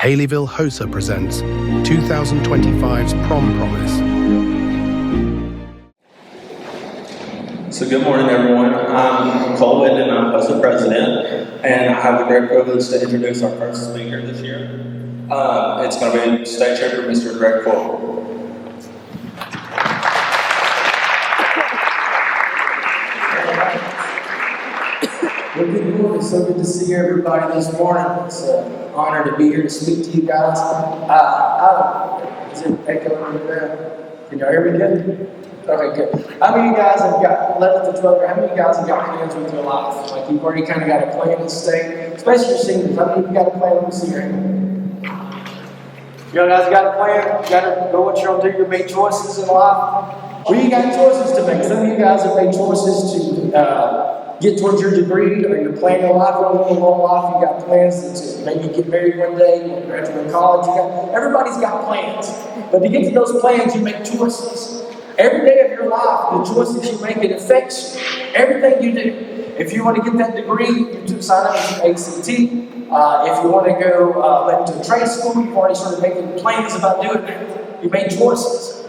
Haleyville HOSA presents 2025's Prom Promise. So good morning, everyone. I'm Cole Whitten, and I'm HOSA president, and I have the great privilege to introduce our first speaker this year. It's going to be State Trooper Mr. Greg Cole. Well, good morning. So good to see everybody this morning. It's an honor to be here to speak to you guys. Is it echoing over there? Can y'all hear me good? Okay, good. How many of you guys have got 11 to 12? How many of you guys have got plans with your life? Like you've already kind of got a plan to stay, especially your seniors. How many of you got a plan? Let me see your hand. You guys got a plan? You got to know what you're going to do, your main choices in life? Well, you got choices to make. Some of you guys have made choices to get towards your degree, or you're planning a life, or a long life. You got plans to maybe get married one day, you graduate college. Everybody's got plans. But to get to those plans, you make choices. Every day of your life, the choices you make, it affects everything you do. If you want to get that degree, you sign up for ACT. If you want to go to trade school, you've already started making plans about doing that. You made choices.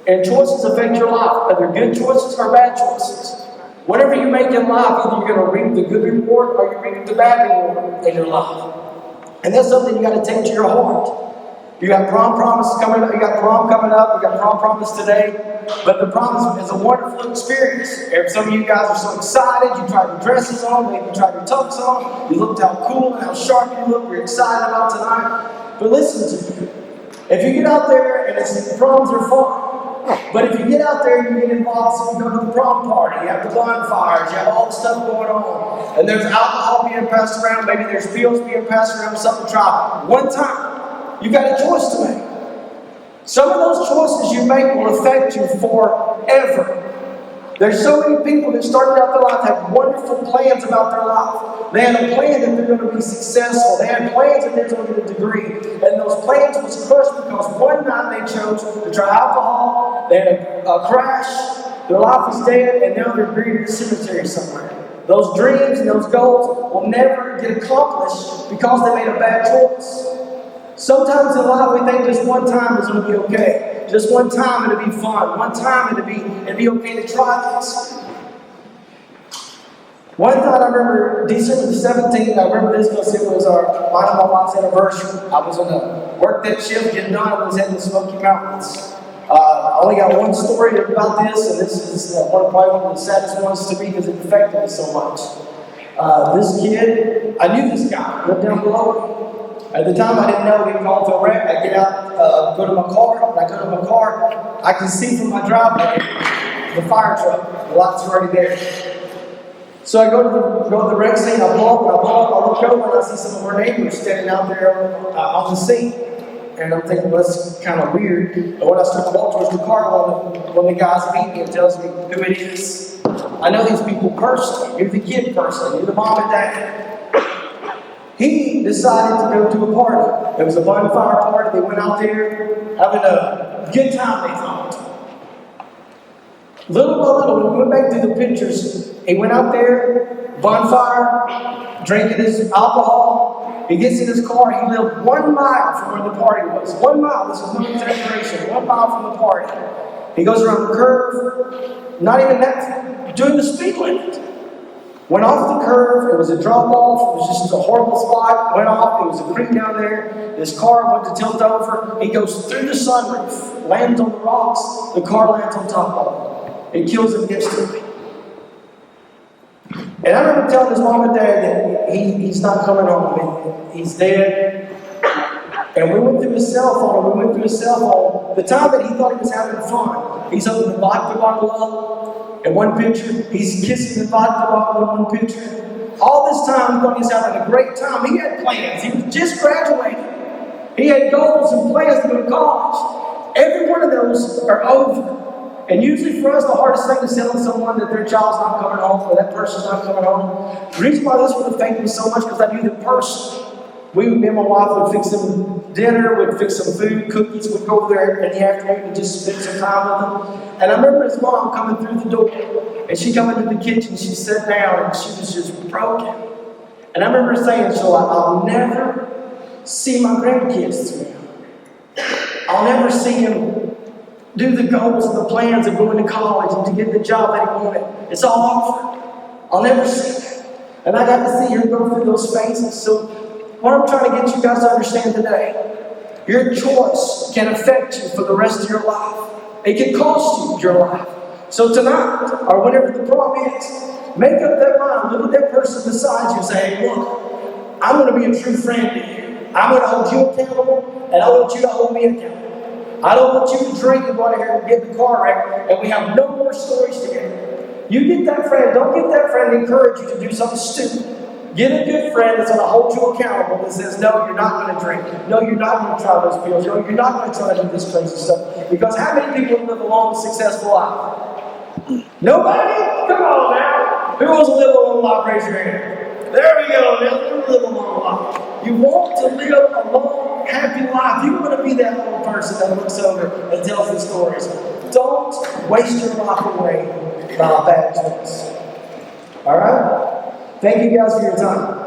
And choices affect your life, whether good choices or bad choices. Whatever you make in life, either you're going to reap the good reward or you reap the bad reward in your life. And that's something you got to take to your heart. You got prom promise coming up. You got prom coming up. We got prom promise today. But the prom is a wonderful experience. Some of you guys are so excited. You tried your dresses on. Maybe you tried your tux on. You looked how cool and how sharp you look. You're excited about tonight. But listen to me. If you get out there and proms are fun. But if you get out there and you get involved, so you go to the prom party, you have the bonfires, you have all the stuff going on, and there's alcohol being passed around, maybe there's pills being passed around, something to try. One time, you got a choice to make. Some of those choices you make will affect you forever. There's so many people that started out their life have wonderful plans about their life. They had a plan that they're going to be successful. They had plans that they're going to get a degree. And those plans was crushed because one night they chose to try alcohol. They had a crash. Their life is dead, and now they're buried in a cemetery somewhere. Those dreams and those goals will never get accomplished because they made a bad choice. Sometimes in life we think just one time is going to be okay. Just one time it'll be fun. One time it'll be okay to try this. One night I remember December the 17th, I remember this because it was mine and my wife's anniversary. I was going to work that shift, getting done. I was in the Smoky Mountains. I only got one story about this, and this is probably one of the saddest ones to me because it affected me so much. This kid, I knew this guy, lived down below me. At the time, I didn't know he called for a wreck. I get out, go to my car. When I go to my car, I can see from my driveway the fire truck. The lights are already there. So I go to the wreck scene. I pull up, I look over, and I see some of our neighbors standing out there on the scene. And I'm thinking, well, that's kind of weird. But when I start to walk towards the car, one of the guys beat me and tells me who it is. I know these people personally. You're the kid personally. You're the mom and dad. He decided to go to a party. It was a bonfire party. They went out there having a good time, they thought. Little by little, when we went back through the pictures, he went out there, bonfire, drinking his alcohol. He gets in his car. He lived 1 mile from where the party was. 1 mile. This is no exaggeration. 1 mile from the party. He goes around the curve, not even that, doing the speed limit. Went off the curve, it was a drop off, it was just a horrible spot, went off, it was a creek down there, his car went to tilt over, he goes through the sunroof, lands on the rocks, the car lands on top of him. It kills him instantly. And I remember telling his mom and dad that he's not coming home, he's dead. And we went through his cell phone, the time that he thought he was having fun, he's opening the vodka bottle up. In one picture, he's kissing the vodka bottle in one picture. All this time, he thought he was having a great time. He had plans. He was just graduating. He had goals and plans to go to college. Every one of those are over. And usually for us, the hardest thing is telling someone that their child's not coming home or that person's not coming home. The reason why this would affect me so much because I knew the person. Me and my wife would fix some dinner, we'd fix some food, cookies, we'd go over there in the afternoon and just spend some time with them. And I remember his mom coming through the door, and she come into the kitchen, she sat down, and she was just broken. And I remember saying, so I'll never see my grandkids through. I'll never see him do the goals and the plans of going to college and to get the job that he wanted. It's all offered. I'll never see that. And I got to see her go through those phases. So what I'm trying to get you guys to understand today, your choice can affect you for the rest of your life. It can cost you your life. So tonight, or whenever the prom is, make up that mind. Look at that person beside you and say, hey, look, I'm going to be a true friend to you. I'm going to hold you accountable, and I want you to hold me accountable. I don't want you to drink and go out here and get in the car wreck, and we have no more stories together. You get that friend. Don't get that friend to encourage you to do something stupid. Get a good friend that's going to hold you accountable that says, no, you're not going to drink. No, you're not going to try those pills. No, you're not going to try to do this crazy stuff. Because how many people live a long, successful life? Nobody? Come on now. Who wants to live a long life? Raise your hand. There we go. Now, live a long life. You want to live a long, happy life. You want to be that little person that looks over and tells the stories. Don't waste your life away by a bad choice. All right? Thank you guys for your time.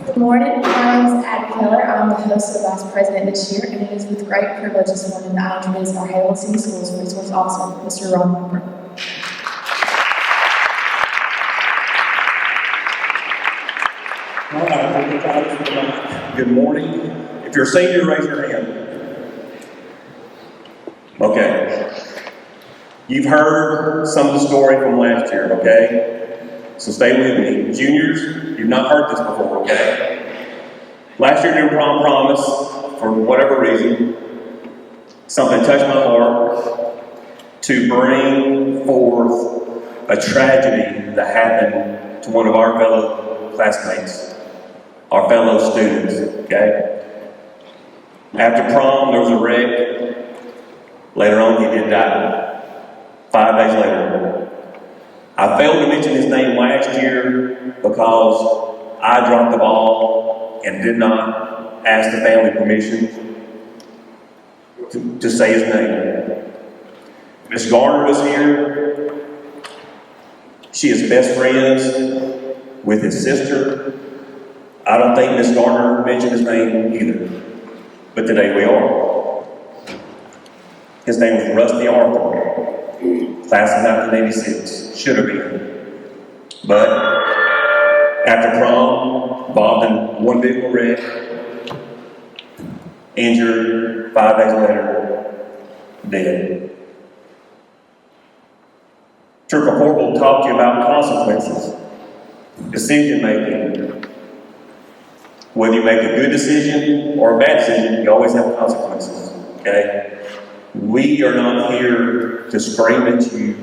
Good morning. My name is Abby Keller. I'm the host of Vice President this year, and it is with great privilege this morning that I introduce our Haleyville City Schools Resource Officer, Mr. Ron Hooper. All right, good morning. If you're a senior, raise your hand. Okay. You've heard some of the story from last year, okay? So stay with me. Juniors, you've not heard this before, okay? Last year during Prom Promise, for whatever reason, something touched my heart to bring forth a tragedy that happened to one of our fellow classmates, our fellow students, okay? After prom, there was a wreck. Later on, he did die. 5 days later. I failed to mention his name last year because I dropped the ball and did not ask the family permission to say his name. Miss Garner was here. She is best friends with his sister. I don't think Miss Garner mentioned his name either. But today we are. His name was Rusty Arthur, class of 1986. Should have been. But after prom, involved in one vehicle wreck, injured, 5 days later, dead. Church of Corporal will talk to you about consequences, decision making. Whether you make a good decision or a bad decision, you always have consequences, okay? We are not here to scream at you.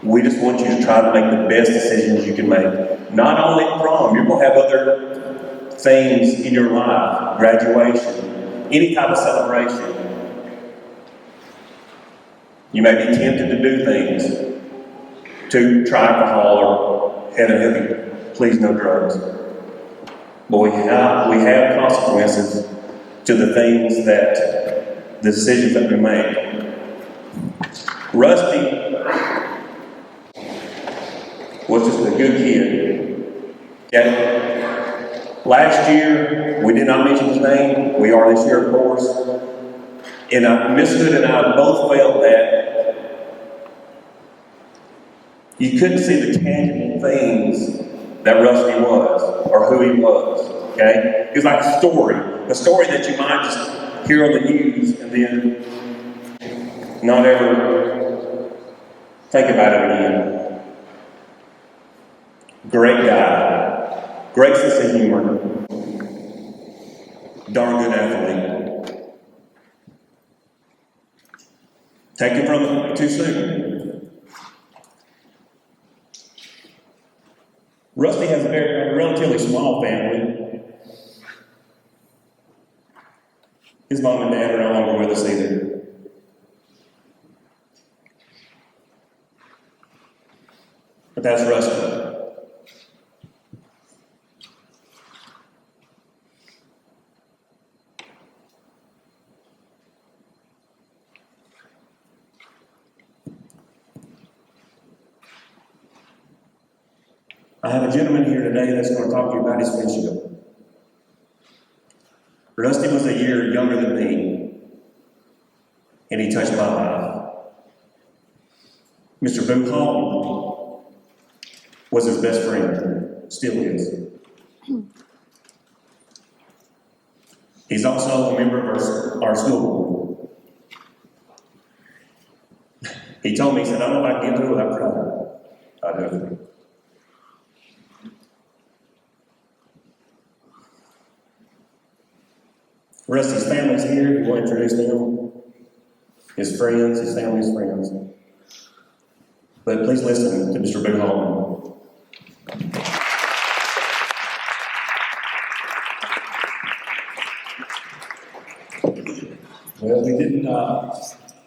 We just want you to try to make the best decisions you can make. Not only at prom, you're going to have other things in your life, graduation, any type of celebration. You may be tempted to do things, to try alcohol or heaven, please no drugs. But we have consequences to the things the decisions that we make. Rusty was just a good kid. Okay? Last year, we did not mention his name. We are this year, of course. And Miss Hood and I both felt that you couldn't see the tangible things that Rusty was, or who he was, okay? It's like a story that you might just hear on the news and then not ever think about it again. Great guy, great sense of humor, darn good athlete. Taken from him too soon. Rusty has a relatively small family. His mom and dad are no longer with us either. But that's Rusty. I have a gentleman here today that's going to talk to you about his friendship. Rusty was a year younger than me, and he touched my life. Mr. Boo Hall was his best friend, still is. He's also a member of our school board. He told me, he said, I don't know if I can get through without crying. I do. Rusty's family's here. You want to introduce them? His friends, his family's friends. But please listen to Mr. Boo Hallman. Well,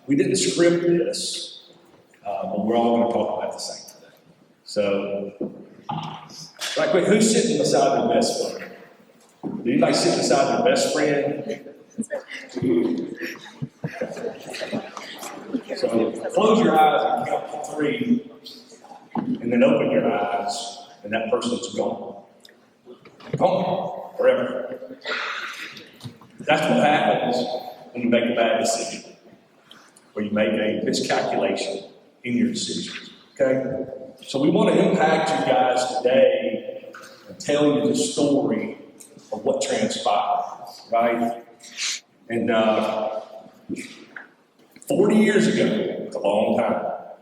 we didn't script this, but we're all going to talk about the same today. So, right quick, who's sitting beside their best friend? Did anybody sit beside their best friend? So, close your eyes and count to 3, and then open your eyes, and that person's gone. Gone forever. That's what happens when you make a bad decision, or you make a miscalculation in your decisions, okay? So we want to impact you guys today and tell you the story of what transpired, right? And 40 years ago, it's a long time,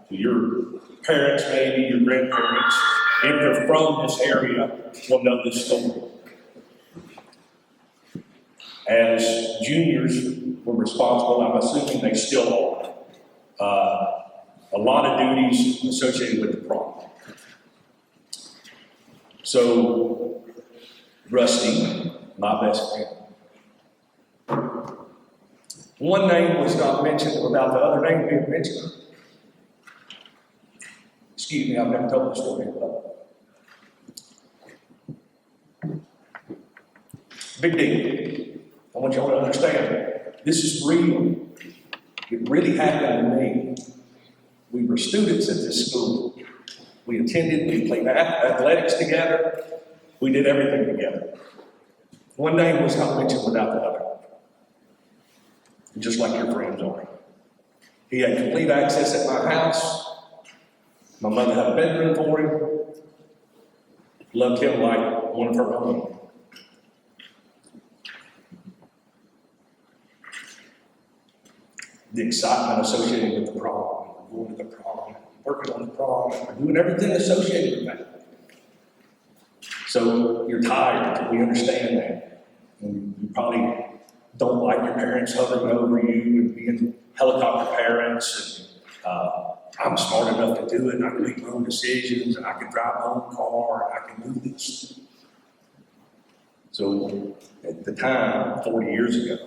so your parents, maybe your grandparents, if they're from this area, will know this story. As juniors, we're responsible, I'm assuming they still are, a lot of duties associated with the prom. So, Rusty, my best friend. One name was not mentioned without the other name being mentioned. Excuse me, I've never told the story about it. Big deal. I want y'all to understand, this is real. It really happened to me. We were students at this school. We attended, we played athletics together. We did everything together. One name was not mentioned without the other. Just like your friends are. He had complete access at my house. My mother had a bedroom for him. Loved him like one of her own. The excitement associated with the prom, going to the prom, working on the prom, doing everything associated with that. So you're tired, we understand that. And you probably don't like your parents hovering over you and being helicopter parents. And I'm smart enough to do it, and I can make my own decisions, and I can drive my own car, and I can do this. So at the time, 40 years ago,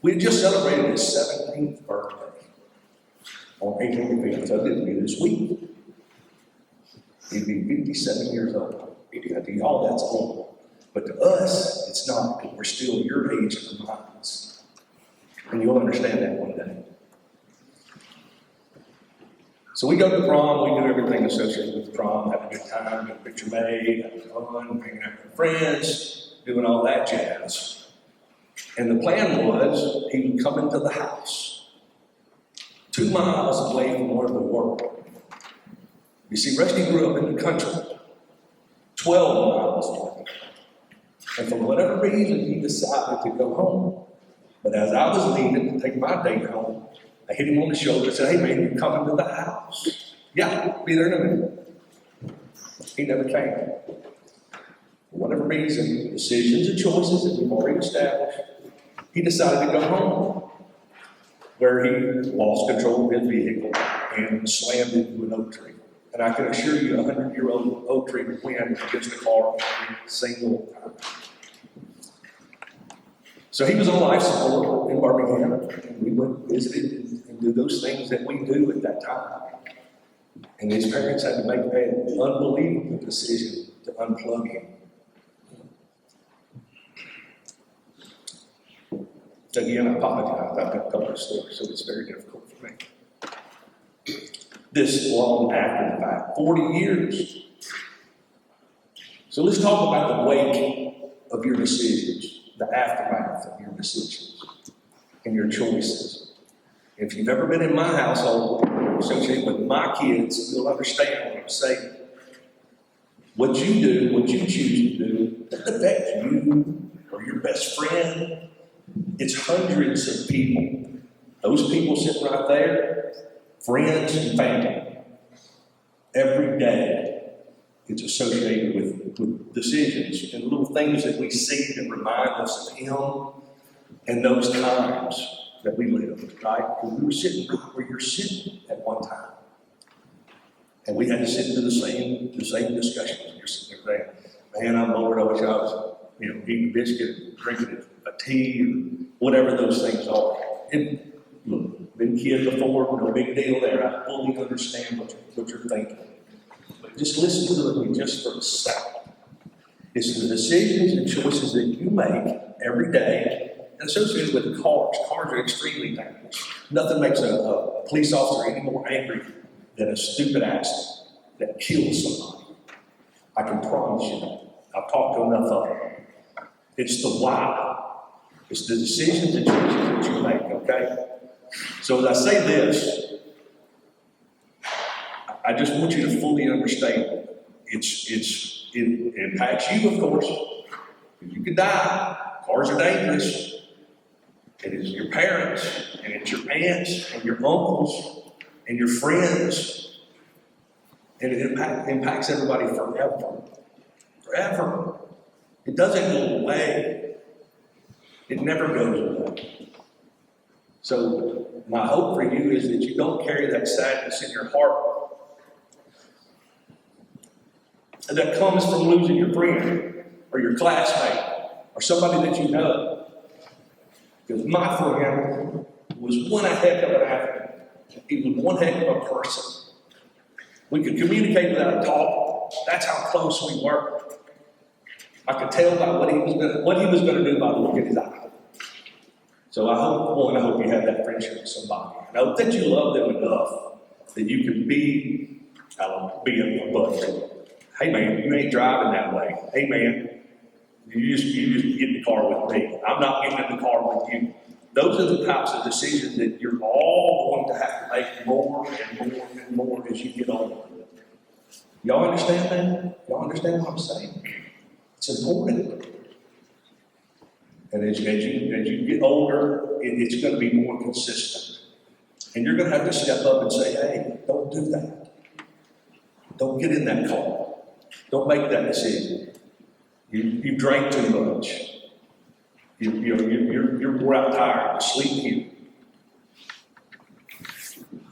we had just celebrated his 17th birthday on April 5th, so it'd be this week. He'd be 57 years old. To y'all, that's old. But to us, it's not, because we're still your age in the minds. And you'll understand that one day. So we go to the prom, we do everything associated with the prom, have a good time, get a picture made, have fun, hanging out with friends, doing all that jazz. And the plan was he would come into the house 2 miles away from where we were. You see, Rusty grew up in the country, 12 miles away. And for whatever reason, he decided to go home. But as I was leaving to take my date home, I hit him on the shoulder and said, "Hey man, you're coming to the house." "Yeah, be there in a minute." He never came. For whatever reason, decisions and choices that we've already established, he decided to go home, where he lost control of his vehicle and slammed into an oak tree. And I can assure you, a 100-year-old oak tree would win against a car every single time. So he was on life support in Birmingham, and we went and visited and do those things that we do at that time. And his parents had to make an unbelievable decision to unplug him. Again, I apologize. I've got to tell this story, so it's very difficult for me. This long after the fact, 40 years. So let's talk about the wake of your decisions, the aftermath of your decisions and your choices. If you've ever been in my household, associated with my kids, you'll understand what I'm saying. What you do, what you choose to do, doesn't affect you or your best friend. It's hundreds of people. Those people sitting right there, friends and family. Every day, it's associated with decisions and little things that we see that remind us of Him and those times that we lived, right? Because we were sitting right where you're sitting at one time. And we had to sit through the same discussions. You're sitting there saying, man, I'm bored. I wish I was, eating a biscuit, drinking a tea, or whatever those things are. Look, been kid before, no big deal there. I fully understand what you're thinking. But just listen to me just for a second. It's the decisions and choices that you make every day and associated with cars. Cars are extremely dangerous. Nothing makes a police officer any more angry than a stupid accident that kills somebody. I can promise you that. I've talked to enough of them. It's the why. It's the decisions and choices that you make, okay? So as I say this, I just want you to fully understand. It impacts you, of course. You could die. Cars are dangerous. It is your parents, and it's your aunts, and your uncles, and your friends. And it impacts everybody forever. Forever. It doesn't go away. It never goes away. So my hope for you is that you don't carry that sadness in your heart that comes from losing your friend or your classmate or somebody that you know. Because my friend was one heck of an athlete. He was one heck of a person. We could communicate without talking. That's how close we were. I could tell by what he was going to do by the look in his eye. So I hope you have that friendship with somebody. And I hope that you love them enough that you can be a buddy. Hey man, you ain't driving that way. Hey man, you just get in the car with me. I'm not getting in the car with you. Those are the types of decisions that you're all going to have to make more and more and more as you get older. Y'all understand that? Y'all understand what I'm saying? It's important. And as you get older, it's going to be more consistent. And you're going to have to step up and say, hey, don't do that. Don't get in that car. Don't make that decision. You drank too much. You're wore out tired. Sleep here.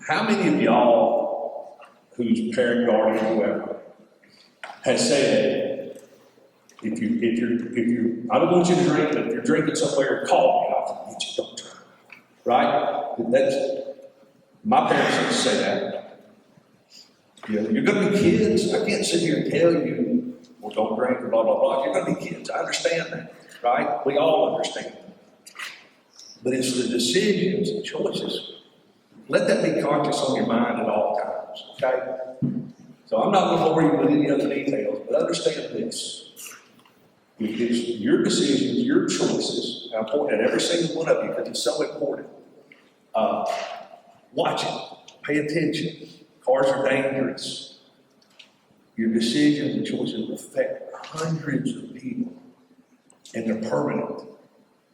How many of y'all, who's parent, guardian, whoever, has said, if you, I don't want you to drink, but if you're drinking somewhere, call me. I'll get you. Don't drink. Right? My parents used to say that. You're going to be kids. I can't sit here and tell you, well, don't drink, blah, blah, blah. You're going to be kids. I understand that, right? We all understand that. But it's the decisions and choices. Let that be conscious on your mind at all times, okay? So I'm not going to bore you with any other details, but understand this. It's your decisions, your choices, and I'm pointing at every single one of you because it's so important. Watch it. Pay attention. Cars are dangerous. Your decisions and choices affect hundreds of people, and they're permanent.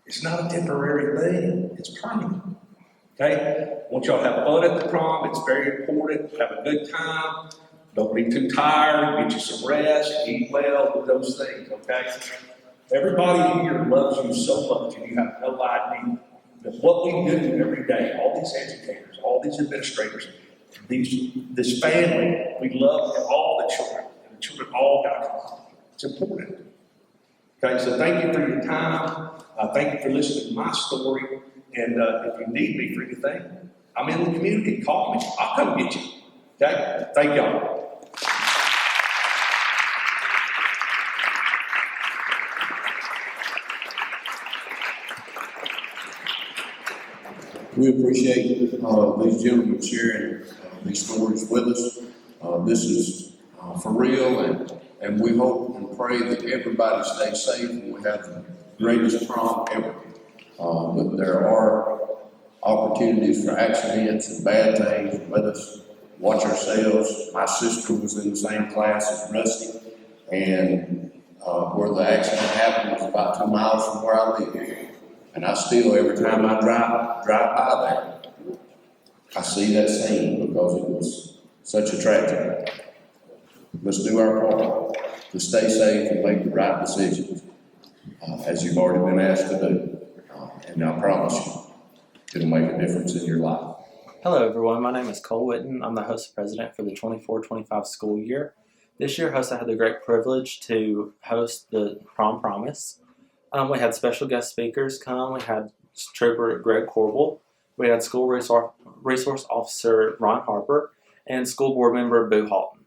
It's not a temporary thing. It's permanent. Okay? I want y'all to have fun at the prom. It's very important. Have a good time. Don't be too tired. Get you some rest. Eat well. Do those things. Okay? Everybody here loves you so much, and you have no idea that what we do every day, all these educators, all these administrators, this family, we love all the children, and the children all got to come. It's important. Okay, so thank you for your time. Thank you for listening to my story. And if you need me for anything, I'm in the community. Call me. I'll come get you. Okay? Thank y'all. We appreciate these gentlemen sharing these stories with us. This is for real, and we hope and pray that everybody stays safe and we have the greatest prom ever. But there are opportunities for accidents and bad things. Let us watch ourselves. My sister was in the same class as Rusty, and where the accident happened was about 2 miles from where I live. And I still, every time I drive by there, I see that scene because it was such a tragedy. Let's do our part to stay safe and make the right decisions, as you've already been asked to do. And I promise you, it'll make a difference in your life. Hello everyone, my name is Cole Witten. I'm the host and president for the 24-25 school year. This year, I had the great privilege to host the Prom Promise. We had special guest speakers come. We had Trooper Greg Corbel. We had School Resource Officer Ron Harper and School Board Member Boo Halton.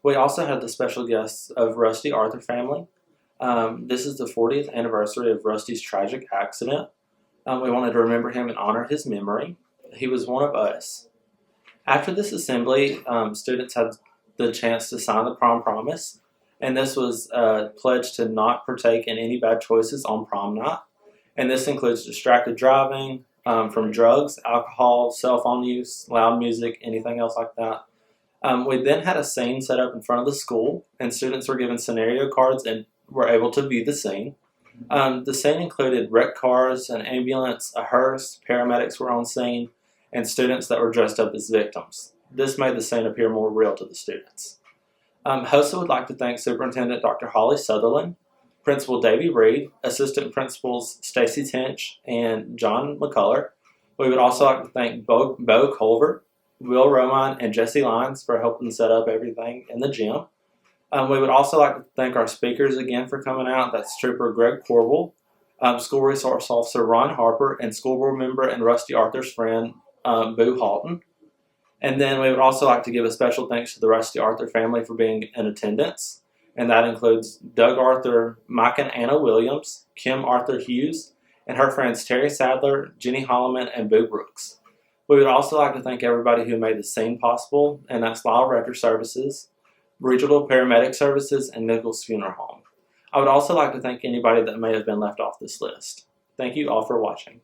We also had the special guests of Rusty Arthur family. This is the 40th anniversary of Rusty's tragic accident. We wanted to remember him and honor his memory. He was one of us. After this assembly, students had the chance to sign the Prom Promise, and this was a pledge to not partake in any bad choices on prom night. And this includes distracted driving, from drugs, alcohol, cell phone use, loud music, anything else like that. We then had a scene set up in front of the school, and students were given scenario cards and were able to view the scene. The scene included wrecked cars, an ambulance, a hearse, paramedics were on scene, and students that were dressed up as victims. This made the scene appear more real to the students. HOSA would like to thank Superintendent Dr. Holly Sutherland, Principal Davey Reed, Assistant Principals Stacy Tinch and John McCullough. We would also like to thank Bo Culver, Will Romine, and Jesse Lyons for helping set up everything in the gym. We would also like to thank our speakers again for coming out. That's Trooper Greg Corbel, School Resource Officer Ron Harper, and School Board Member and Rusty Arthur's friend, Boo Halton. And then we would also like to give a special thanks to the Rusty Arthur family for being in attendance. And that includes Doug Arthur, Mike and Anna Williams, Kim Arthur Hughes, and her friends Terry Sadler, Jenny Holloman, and Boo Brooks. We would also like to thank everybody who made the scene possible, and that's Lyle Record Services, Regional Paramedic Services, and Nichols Funeral Home. I would also like to thank anybody that may have been left off this list. Thank you all for watching.